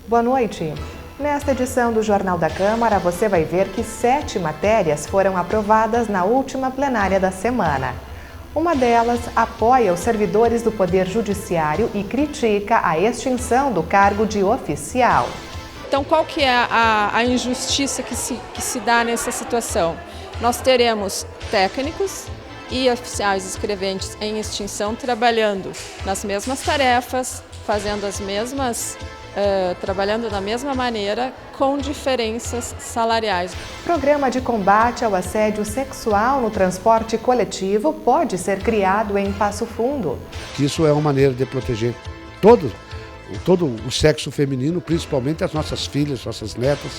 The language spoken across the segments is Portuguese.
Boa noite. Nesta edição do Jornal da Câmara, você vai ver que 7 matérias foram aprovadas na última plenária da semana. Uma delas apoia os servidores do Poder Judiciário e critica a extinção do cargo de oficial. Então, qual que é a injustiça que se dá nessa situação? Nós teremos técnicos e oficiais escreventes em extinção trabalhando nas mesmas tarefas, fazendo as mesmas, trabalhando da mesma maneira, com diferenças salariais. O programa de combate ao assédio sexual no transporte coletivo pode ser criado em Passo Fundo. Isso é uma maneira de proteger todo o sexo feminino, principalmente as nossas filhas, nossas netas,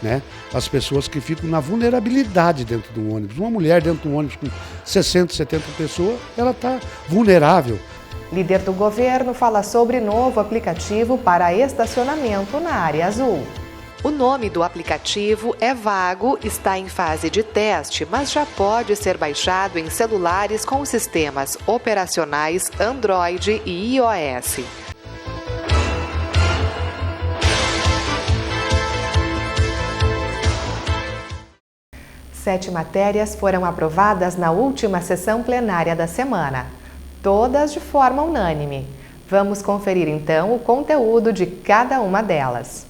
né? As pessoas que ficam na vulnerabilidade dentro do ônibus. Uma mulher dentro do ônibus com 60, 70 pessoas, ela está vulnerável. Líder do governo fala sobre novo aplicativo para estacionamento na área azul. O nome do aplicativo é vago, está em fase de teste, mas já pode ser baixado em celulares com sistemas operacionais Android e iOS. Sete matérias foram aprovadas na última sessão plenária da semana, todas de forma unânime. Vamos conferir então o conteúdo de cada uma delas.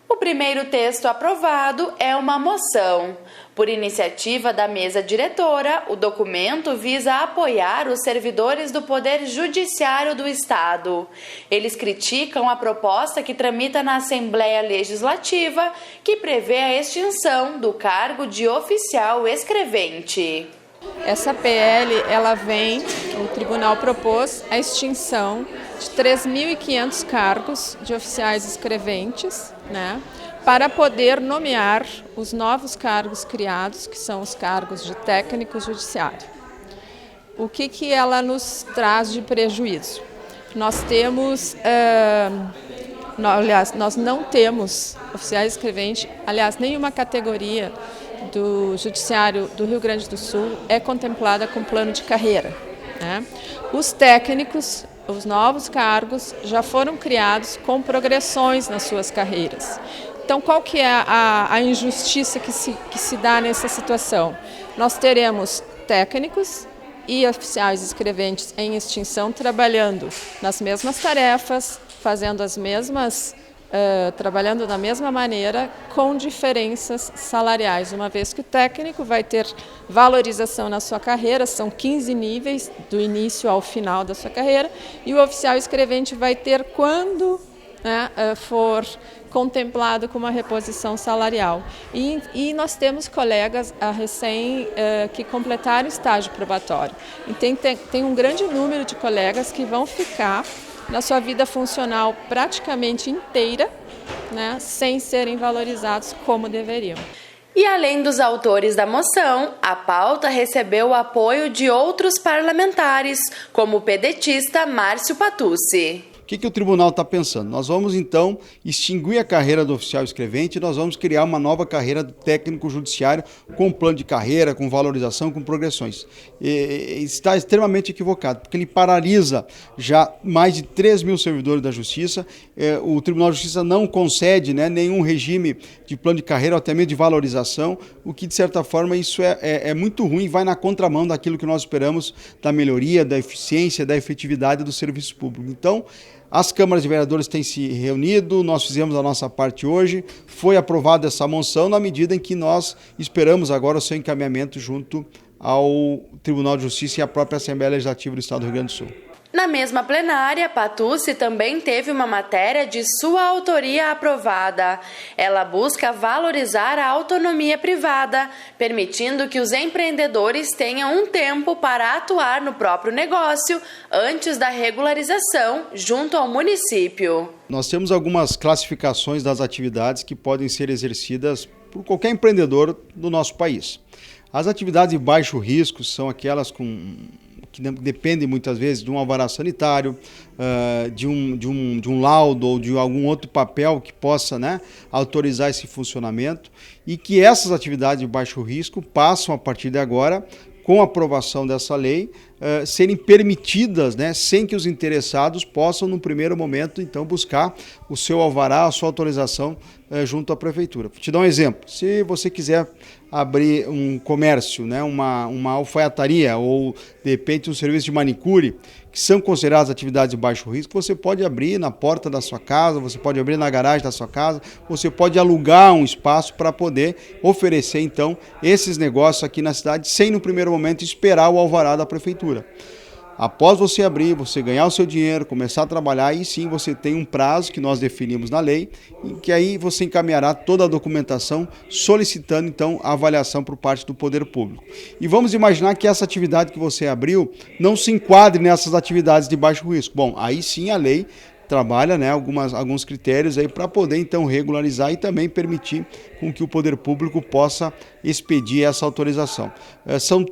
O primeiro texto aprovado é uma moção. Por iniciativa da mesa diretora, o documento visa apoiar os servidores do Poder Judiciário do Estado. Eles criticam a proposta que tramita na Assembleia Legislativa, que prevê a extinção do cargo de oficial escrevente. Essa PL, o tribunal propôs a extinção de 3.500 cargos de oficiais escreventes, né, para poder nomear os novos cargos criados, que são os cargos de técnico judiciário. O que ela nos traz de prejuízo? Nós não temos oficiais escreventes, nenhuma categoria do Judiciário do Rio Grande do Sul é contemplada com plano de carreira, né? Os técnicos, os novos cargos, já foram criados com progressões nas suas carreiras. Então, qual que é a injustiça que se dá nessa situação? Nós teremos técnicos e oficiais escreventes em extinção trabalhando nas mesmas tarefas, fazendo as mesmas trabalhando da mesma maneira, com diferenças salariais, uma vez que o técnico vai ter valorização na sua carreira, são 15 níveis do início ao final da sua carreira, e o oficial escrevente vai ter quando for contemplado com uma reposição salarial. E nós temos colegas que completaram estágio probatório. Então, tem um grande número de colegas que vão ficar na sua vida funcional praticamente inteira, né, sem serem valorizados como deveriam. E além dos autores da moção, a pauta recebeu o apoio de outros parlamentares, como o pedetista Márcio Patucci. O que o tribunal está pensando? Nós vamos, então, extinguir a carreira do oficial escrevente e nós vamos criar uma nova carreira do técnico judiciário com plano de carreira, com valorização, com progressões. Está extremamente equivocado, porque ele paralisa já mais de 3 mil servidores da Justiça. O Tribunal de Justiça não concede, né, nenhum regime de plano de carreira ou até mesmo de valorização, o que, de certa forma, isso é muito ruim e vai na contramão daquilo que nós esperamos da melhoria, da eficiência, da efetividade do serviço público. Então, as câmaras de vereadores têm se reunido, nós fizemos a nossa parte hoje, foi aprovada essa moção na medida em que nós esperamos agora o seu encaminhamento junto ao Tribunal de Justiça e à própria Assembleia Legislativa do Estado do Rio Grande do Sul. Na mesma plenária, Patucci também teve uma matéria de sua autoria aprovada. Ela busca valorizar a autonomia privada, permitindo que os empreendedores tenham um tempo para atuar no próprio negócio antes da regularização junto ao município. Nós temos algumas classificações das atividades que podem ser exercidas por qualquer empreendedor do nosso país. As atividades de baixo risco são aquelas que dependem muitas vezes de um alvará sanitário, de um laudo ou de algum outro papel que possa, né, autorizar esse funcionamento, e que essas atividades de baixo risco passam a partir de agora com a aprovação dessa lei, serem permitidas, né, sem que os interessados possam, no primeiro momento, então, buscar o seu alvará, a sua autorização junto à prefeitura. Vou te dar um exemplo. Se você quiser abrir um comércio, né, uma alfaiataria ou, de repente, um serviço de manicure, que são consideradas atividades de baixo risco, você pode abrir na porta da sua casa, você pode abrir na garagem da sua casa, você pode alugar um espaço para poder oferecer, então, esses negócios aqui na cidade, sem, no primeiro momento, esperar o alvará da prefeitura. Após você abrir, você ganhar o seu dinheiro, começar a trabalhar, aí sim você tem um prazo que nós definimos na lei, e que aí você encaminhará toda a documentação solicitando então a avaliação por parte do poder público. E vamos imaginar que essa atividade que você abriu não se enquadre nessas atividades de baixo risco. Bom, aí sim a lei trabalha, né, alguns critérios aí para poder então regularizar e também permitir com que o poder público possa expedir essa autorização. São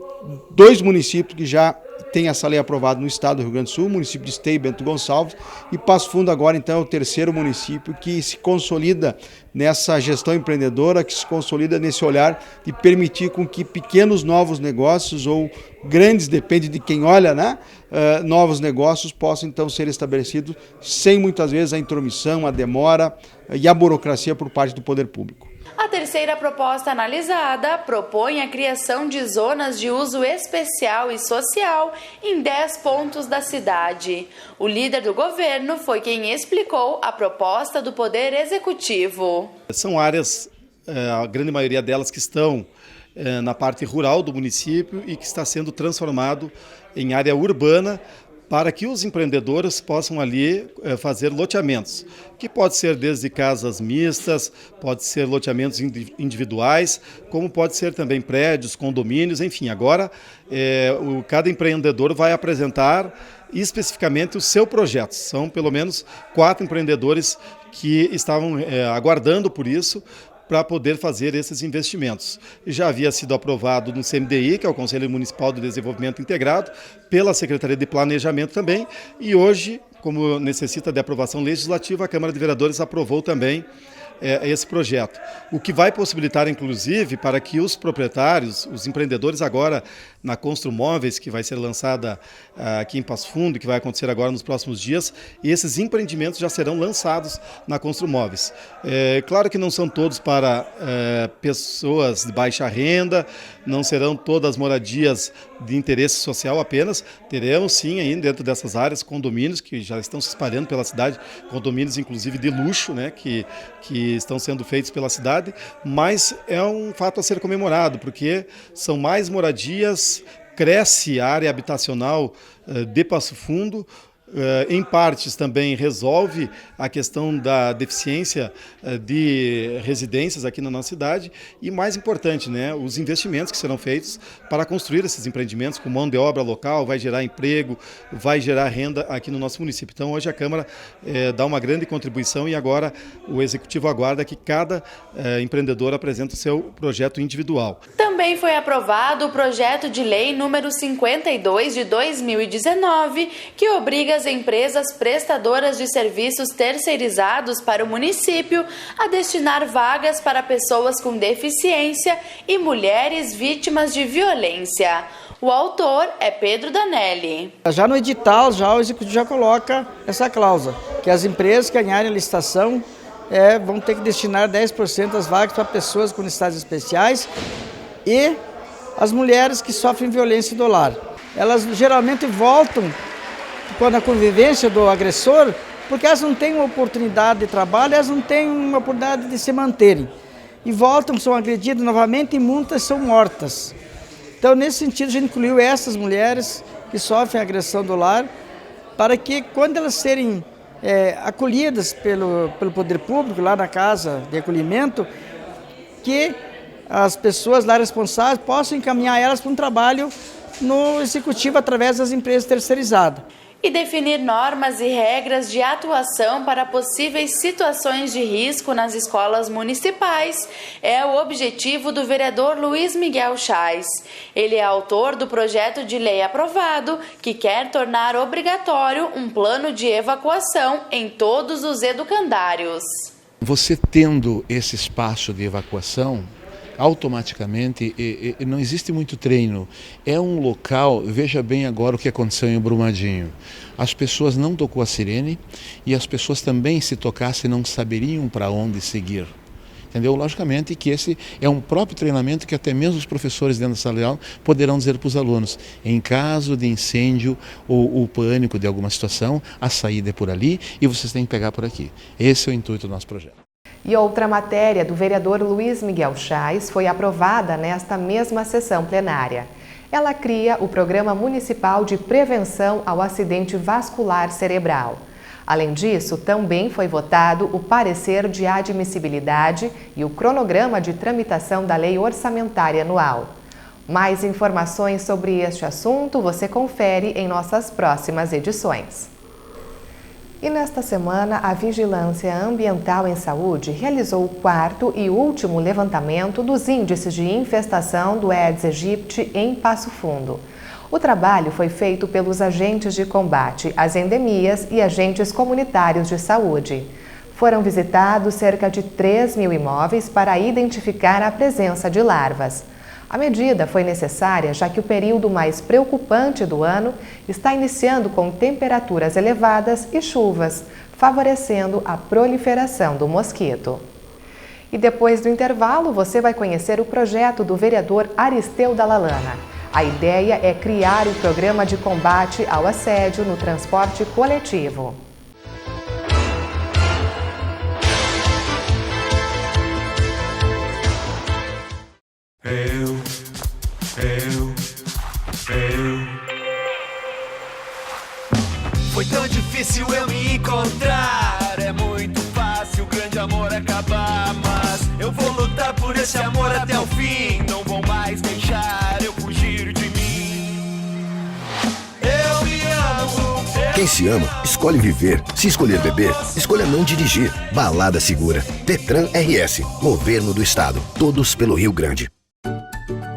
2 municípios que já tem essa lei aprovada no estado do Rio Grande do Sul, o município de Esteio, Bento Gonçalves, e Passo Fundo agora então é o 3º município que se consolida nessa gestão empreendedora, que se consolida nesse olhar de permitir com que pequenos novos negócios ou grandes, depende de quem olha, né, novos negócios possam então ser estabelecidos sem muitas vezes a intromissão, a demora e a burocracia por parte do poder público. A terceira proposta analisada propõe a criação de zonas de uso especial e social em 10 pontos da cidade. O líder do governo foi quem explicou a proposta do Poder Executivo. São áreas, a grande maioria delas que estão na parte rural do município e que está sendo transformado em área urbana, para que os empreendedores possam ali fazer loteamentos, que pode ser desde casas mistas, pode ser loteamentos individuais, como pode ser também prédios, condomínios, enfim. Agora, cada empreendedor vai apresentar especificamente o seu projeto. São pelo menos 4 empreendedores que estavam aguardando por isso, para poder fazer esses investimentos. Já havia sido aprovado no CMDI, que é o Conselho Municipal de Desenvolvimento Integrado, pela Secretaria de Planejamento também, e hoje, como necessita de aprovação legislativa, a Câmara de Vereadores aprovou também esse projeto, o que vai possibilitar, inclusive, para que os proprietários, os empreendedores agora na Construmóveis, que vai ser lançada aqui em Passo Fundo, que vai acontecer agora nos próximos dias, esses empreendimentos já serão lançados na Construmóveis. Claro que não são todos para pessoas de baixa renda, não serão todas moradias de interesse social apenas, teremos sim aí dentro dessas áreas condomínios que já estão se espalhando pela cidade, condomínios inclusive de luxo, né, que estão sendo feitos pela cidade, mas é um fato a ser comemorado, porque são mais moradias, cresce a área habitacional de Passo Fundo, em partes também resolve a questão da deficiência de residências aqui na nossa cidade e, mais importante, né, os investimentos que serão feitos para construir esses empreendimentos com mão de obra local, vai gerar emprego, vai gerar renda aqui no nosso município. Então, hoje a Câmara dá uma grande contribuição e agora o Executivo aguarda que cada empreendedor apresente o seu projeto individual. Também foi aprovado o projeto de lei número 52 de 2019, que obriga as empresas prestadoras de serviços terceirizados para o município a destinar vagas para pessoas com deficiência e mulheres vítimas de violência. O autor é Pedro Danelli. Já no edital, o Executivo já coloca essa cláusula, que as empresas que ganharem a licitação vão ter que destinar 10% das vagas para pessoas com necessidades especiais e as mulheres que sofrem violência do lar. Elas geralmente voltam quando a convivência do agressor, porque elas não têm uma oportunidade de trabalho, elas não têm uma oportunidade de se manterem. E voltam, são agredidas novamente e muitas são mortas. Então, nesse sentido, a gente incluiu essas mulheres que sofrem agressão do lar, para que quando elas serem acolhidas pelo poder público, lá na casa de acolhimento, que as pessoas lá responsáveis possam encaminhar elas para um trabalho no Executivo através das empresas terceirizadas. E definir normas e regras de atuação para possíveis situações de risco nas escolas municipais é o objetivo do vereador Luiz Miguel Chais. Ele é autor do projeto de lei aprovado que quer tornar obrigatório um plano de evacuação em todos os educandários. Você tendo esse espaço de evacuação, automaticamente, não existe muito treino. É um local, veja bem agora o que aconteceu em Brumadinho. As pessoas não tocou a sirene e as pessoas também, se tocassem, não saberiam para onde seguir. Entendeu? Logicamente que esse é um próprio treinamento que até mesmo os professores dentro da sala de aula poderão dizer para os alunos, em caso de incêndio ou pânico de alguma situação, a saída é por ali e vocês têm que pegar por aqui. Esse é o intuito do nosso projeto. E outra matéria do vereador Luiz Miguel Chais foi aprovada nesta mesma sessão plenária. Ela cria o Programa Municipal de Prevenção ao Acidente Vascular Cerebral. Além disso, também foi votado o parecer de admissibilidade e o cronograma de tramitação da Lei Orçamentária Anual. Mais informações sobre este assunto você confere em nossas próximas edições. E nesta semana, a Vigilância Ambiental em Saúde realizou o 4º e último levantamento dos índices de infestação do Aedes aegypti em Passo Fundo. O trabalho foi feito pelos agentes de combate às endemias e agentes comunitários de saúde. Foram visitados cerca de 3.000 imóveis para identificar a presença de larvas. A medida foi necessária já que o período mais preocupante do ano está iniciando com temperaturas elevadas e chuvas, favorecendo a proliferação do mosquito. E depois do intervalo, você vai conhecer o projeto do vereador Aristeu Dalalana. A ideia é criar o programa de combate ao assédio no transporte coletivo. Foi tão difícil eu me encontrar. É muito fácil o grande amor acabar, mas eu vou lutar por esse amor até o fim. Não vou mais deixar eu fugir de mim. Eu me amo. Quem se ama, escolhe viver. Se escolher beber, escolha não dirigir. Balada segura. Detran RS. Governo do Estado. Todos pelo Rio Grande.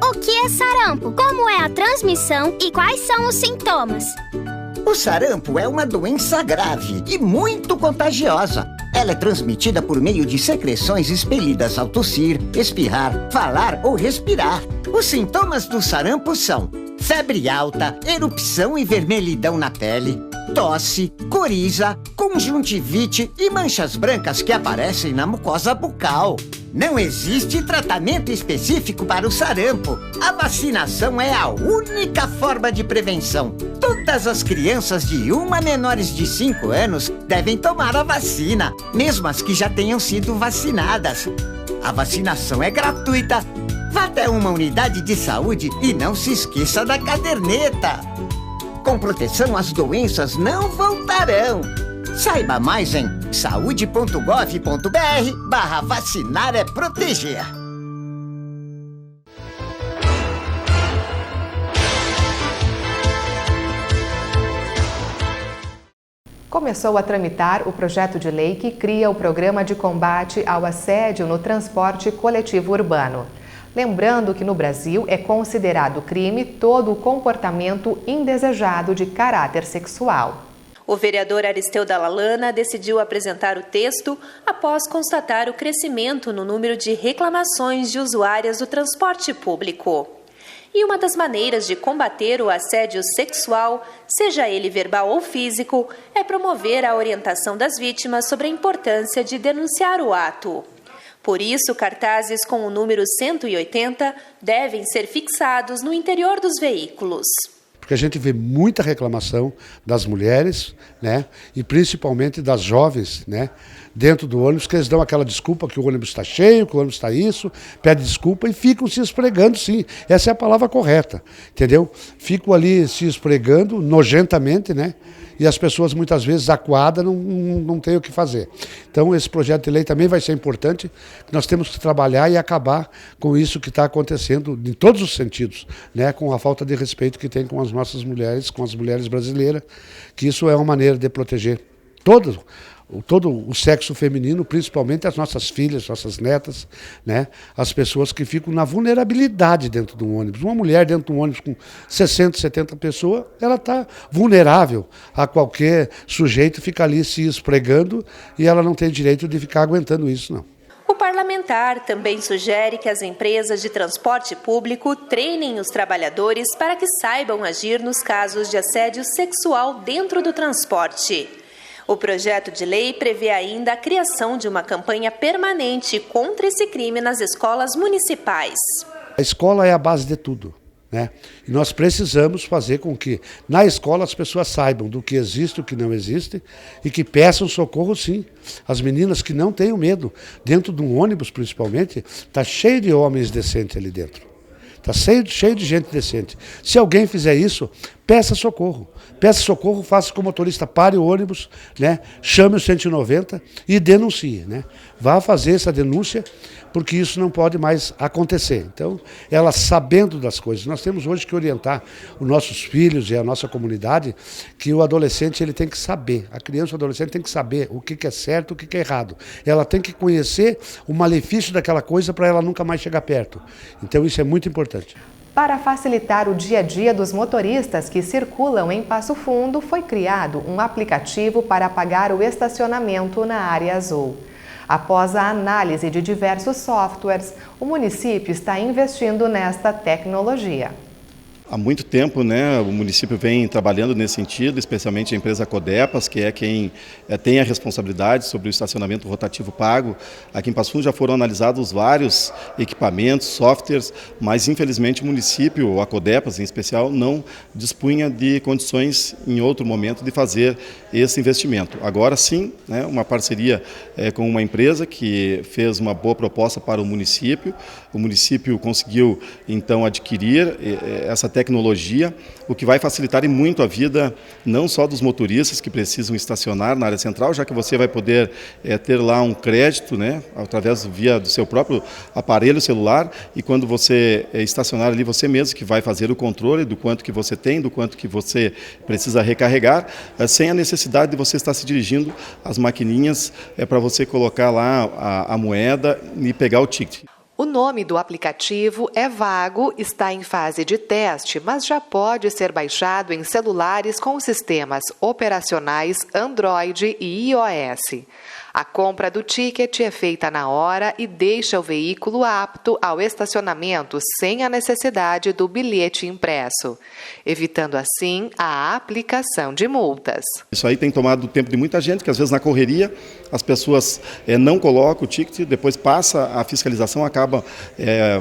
O que é sarampo? Como é a transmissão e quais são os sintomas? O sarampo é uma doença grave e muito contagiosa. Ela é transmitida por meio de secreções expelidas ao tossir, espirrar, falar ou respirar. Os sintomas do sarampo são febre alta, erupção e vermelhidão na pele, tosse, coriza, conjuntivite e manchas brancas que aparecem na mucosa bucal. Não existe tratamento específico para o sarampo. A vacinação é a única forma de prevenção. Todas as crianças de 1 a menores de 5 anos devem tomar a vacina, mesmo as que já tenham sido vacinadas. A vacinação é gratuita. Vá até uma unidade de saúde e não se esqueça da caderneta. Com proteção, as doenças não voltarão. Saiba mais em saude.gov.br/vacinar é proteger. Começou a tramitar o projeto de lei que cria o Programa de Combate ao Assédio no Transporte Coletivo Urbano. Lembrando que no Brasil é considerado crime todo o comportamento indesejado de caráter sexual. O vereador Aristeu Dalalana decidiu apresentar o texto após constatar o crescimento no número de reclamações de usuárias do transporte público. E uma das maneiras de combater o assédio sexual, seja ele verbal ou físico, é promover a orientação das vítimas sobre a importância de denunciar o ato. Por isso, cartazes com o número 180 devem ser fixados no interior dos veículos. Porque a gente vê muita reclamação das mulheres, né, e principalmente das jovens, né, dentro do ônibus, que eles dão aquela desculpa que o ônibus está cheio, que o ônibus está isso, pede desculpa e ficam se esfregando, sim. Essa é a palavra correta, entendeu? Ficam ali se esfregando nojentamente, né? E as pessoas muitas vezes acuadas não têm o que fazer. Então esse projeto de lei também vai ser importante, nós temos que trabalhar e acabar com isso que está acontecendo em todos os sentidos, né? Com a falta de respeito que tem com as nossas mulheres, com as mulheres brasileiras, que isso é uma maneira de proteger todo o sexo feminino, principalmente as nossas filhas, nossas netas, né? As pessoas que ficam na vulnerabilidade dentro de um ônibus. Uma mulher dentro de um ônibus com 60, 70 pessoas, ela está vulnerável a qualquer sujeito ficar ali se esfregando e ela não tem direito de ficar aguentando isso, não. O parlamentar também sugere que as empresas de transporte público treinem os trabalhadores para que saibam agir nos casos de assédio sexual dentro do transporte. O projeto de lei prevê ainda a criação de uma campanha permanente contra esse crime nas escolas municipais. A escola é a base de tudo, né? E nós precisamos fazer com que na escola as pessoas saibam do que existe e o que não existe e que peçam socorro sim. As meninas que não tenham medo, dentro de um ônibus principalmente, está cheio de homens decentes ali dentro. Está cheio de gente decente. Se alguém fizer isso, peça socorro. Peça socorro, faça com o motorista, pare o ônibus, né? Chame o 190 e denuncie, né? Vá fazer essa denúncia, porque isso não pode mais acontecer. Então, ela sabendo das coisas, nós temos hoje que orientar os nossos filhos e a nossa comunidade que o adolescente ele tem que saber, a criança e o adolescente tem que saber o que é certo e o que é errado. Ela tem que conhecer o malefício daquela coisa para ela nunca mais chegar perto. Então, isso é muito importante. Para facilitar o dia a dia dos motoristas que circulam em Passo Fundo, foi criado um aplicativo para pagar o estacionamento na área azul. Após a análise de diversos softwares, o município está investindo nesta tecnologia. Há muito tempo, né, o município vem trabalhando nesse sentido, especialmente a empresa Codepas, que é quem tem a responsabilidade sobre o estacionamento rotativo pago. Aqui em Passo Fundo já foram analisados vários equipamentos, softwares, mas infelizmente o município, a Codepas em especial, não dispunha de condições em outro momento de fazer esse investimento. Agora sim, né, uma parceria com uma empresa que fez uma boa proposta para o município conseguiu então adquirir essa tecnologia, o que vai facilitar e muito a vida não só dos motoristas que precisam estacionar na área central, já que você vai poder ter lá um crédito, né, através do seu próprio aparelho celular, e quando você estacionar ali, você mesmo que vai fazer o controle do quanto que você tem, do quanto que você precisa recarregar, sem a necessidade de você estar se dirigindo às maquininhas para você colocar lá a moeda e pegar o ticket. O nome do aplicativo é vago, está em fase de teste, mas já pode ser baixado em celulares com sistemas operacionais Android e iOS. A compra do ticket é feita na hora e deixa o veículo apto ao estacionamento sem a necessidade do bilhete impresso, evitando assim a aplicação de multas. Isso aí tem tomado o tempo de muita gente, que às vezes na correria as pessoas não colocam o ticket, depois passa a fiscalização, acaba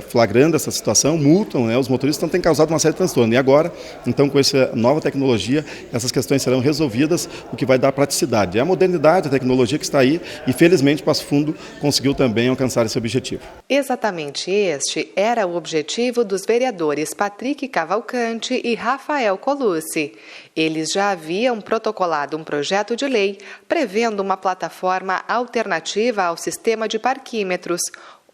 flagrando essa situação, multam, né, os motoristas, então tem causado uma série de transtorno. E agora, então com essa nova tecnologia, essas questões serão resolvidas, o que vai dar praticidade. É a modernidade, a tecnologia que está aí, e felizmente Passo Fundo conseguiu também alcançar esse objetivo. Exatamente este era o objetivo dos vereadores Patrick Cavalcante e Rafael Colucci. Eles já haviam protocolado um projeto de lei prevendo uma plataforma alternativa ao sistema de parquímetros,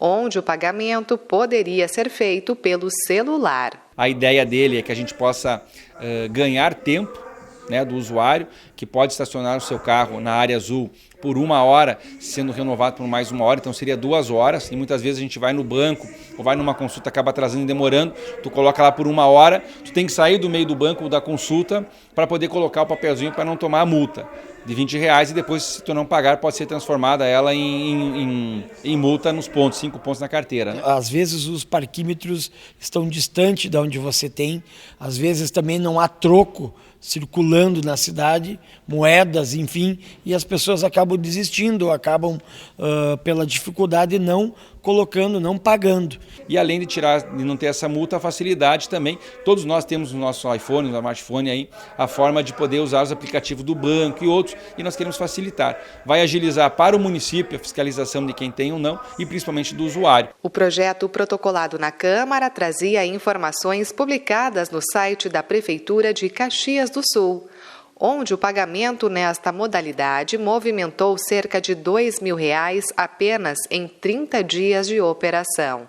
onde o pagamento poderia ser feito pelo celular. A ideia dele é que a gente possa ganhar tempo, né, do usuário, que pode estacionar o seu carro na área azul por 1 hora, sendo renovado por mais 1 hora, então seria 2 horas, e muitas vezes a gente vai no banco ou vai numa consulta, acaba atrasando e demorando, tu coloca lá por 1 hora, tu tem que sair do meio do banco ou da consulta para poder colocar o papelzinho para não tomar a multa de R$20, e depois, se tu não pagar, pode ser transformada ela em multa nos pontos, 5 pontos na carteira, né? Às vezes os parquímetros estão distantes de onde você tem, às vezes também não há troco circulando na cidade, moedas, enfim, e as pessoas acabam desistindo, acabam pela dificuldade não colocando, não pagando. E além de não ter essa multa, a facilidade também, todos nós temos no nosso iPhone, no smartphone aí, a forma de poder usar os aplicativos do banco e outros, e nós queremos facilitar. Vai agilizar para o município a fiscalização de quem tem ou não, e principalmente do usuário. O projeto protocolado na Câmara trazia informações publicadas no site da Prefeitura de Caxias do Sul, onde o pagamento nesta modalidade movimentou cerca de R$2.000 apenas em 30 dias de operação.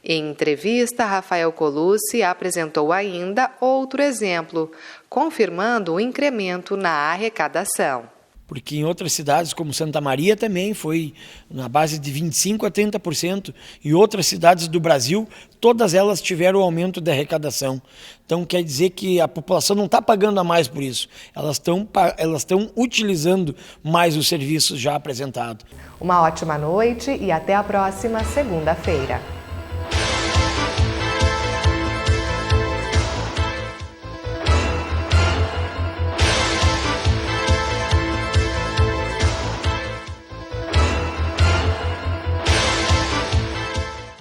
Em entrevista, Rafael Colucci apresentou ainda outro exemplo, confirmando o incremento na arrecadação. porque em outras cidades, como Santa Maria, também foi na base de 25% a 30%, e outras cidades do Brasil, todas elas tiveram aumento da arrecadação. Então quer dizer que a população não está pagando a mais por isso, elas estão utilizando mais os serviços já apresentados. Uma ótima noite e até a próxima segunda-feira.